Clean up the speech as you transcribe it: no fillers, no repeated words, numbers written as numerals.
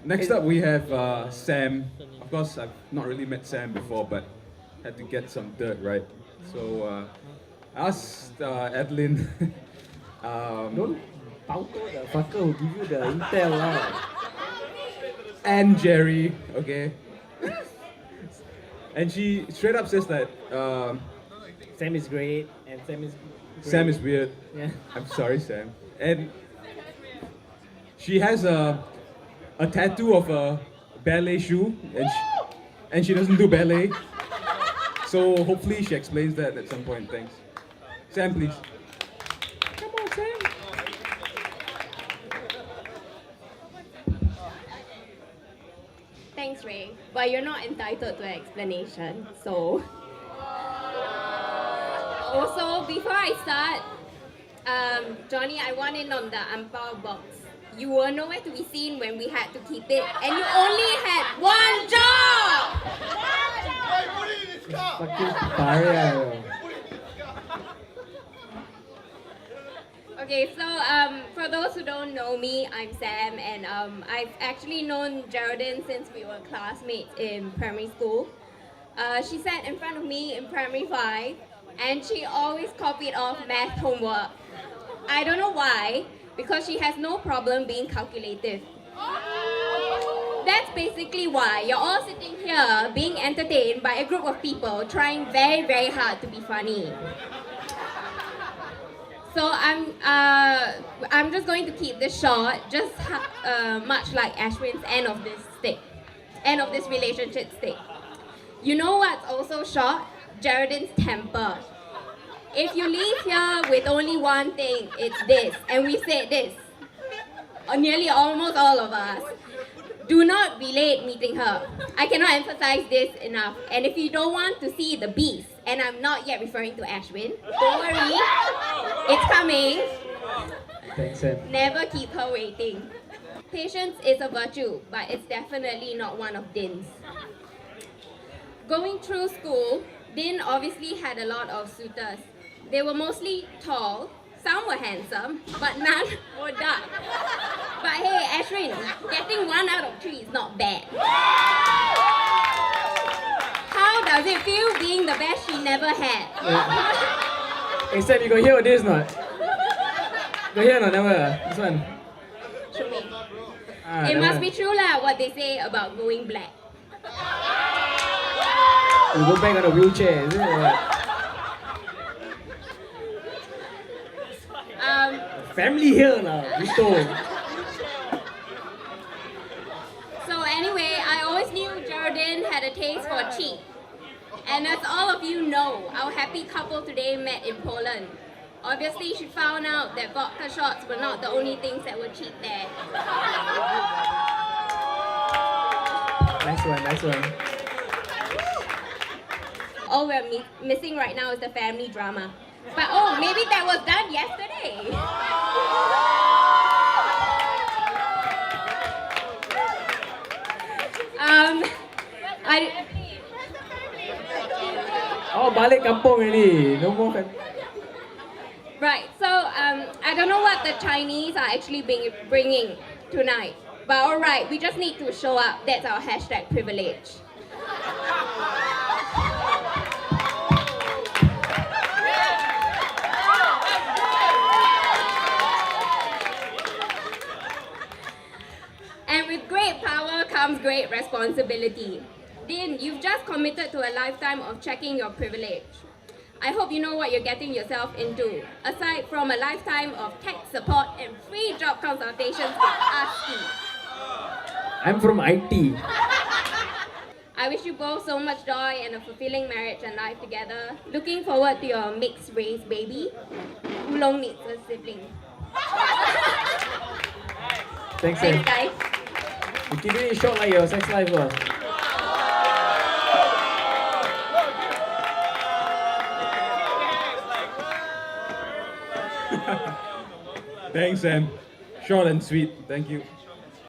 Next up, we have Sam. Of course, I've not really met Sam before, but had to get some dirt, right? So I asked Adeline Don't pauto the fucker who give you the intel lah. and Jerry, okay? And she straight up says that Sam is great and Sam is Sam is weird. Yeah. I'm sorry, Sam. And she has a tattoo of a ballet shoe, and she doesn't do ballet. So hopefully she explains that at some point. Thanks. Sam, please. Come on, Sam. Thanks, Ray. But you're not entitled to an explanation, so. Also, before I start, Johnny, I want in on the ampao box. You were nowhere to be seen when we had to keep it, and you only had one job! Fucking pariah. Okay, so for those who don't know me, I'm Sam, and I've actually known Geraldine since we were classmates in primary school. She sat in front of me in primary 5, and she always copied off math homework. I don't know why, because she has no problem being calculative. That's basically why you're all sitting here being entertained by a group of people trying very, very hard to be funny. So I'm just going to keep this short, just much like Ashwin's end of this relationship stick. You know what's also short? Geraldine's temper. If you leave here with only one thing, it's this, and we said this, nearly almost all of us. Do not be late meeting her. I cannot emphasize this enough. And if you don't want to see the beast, and I'm not yet referring to Ashwin, don't worry, it's coming. Thanks, Sam. Never keep her waiting. Patience is a virtue, but it's definitely not one of Din's. Going through school, Din obviously had a lot of suitors. They were mostly tall, some were handsome, but none were dark. But hey, Ashwin, getting 1 out of 3 is not bad. How does it feel being the best she never had? Hey Sam, you got hear this not? Got hear not? Never. This one. Show me. Ah, It that must one. be true lah, what they say about going black. You go back on a wheelchair, is it? Or what? Family here now, Vito. So anyway, I always knew Geraldine had a taste for cheap. And as all of you know, our happy couple today met in Poland. Obviously, she found out that vodka shots were not the only things that were cheap there. Nice one, nice one. All we're missing right now is the family drama. But oh, maybe that was done yesterday. Oh, balik kampung already. No more family. Right, so I don't know what the Chinese are actually bringing tonight. But alright, we just need to show up. That's our hashtag privilege. And with great power comes great responsibility. Din, you've just committed to a lifetime of checking your privilege. I hope you know what you're getting yourself into, aside from a lifetime of tech support and free job consultations with ASCII. I'm from IT. I wish you both so much joy and a fulfilling marriage and life together. Looking forward to your mixed race baby. Oolong needs a sibling. Thanks, Thanks, Sam. guys. You keep it short like your sex life, lah. Thanks, Sam. Short and sweet. Thank you.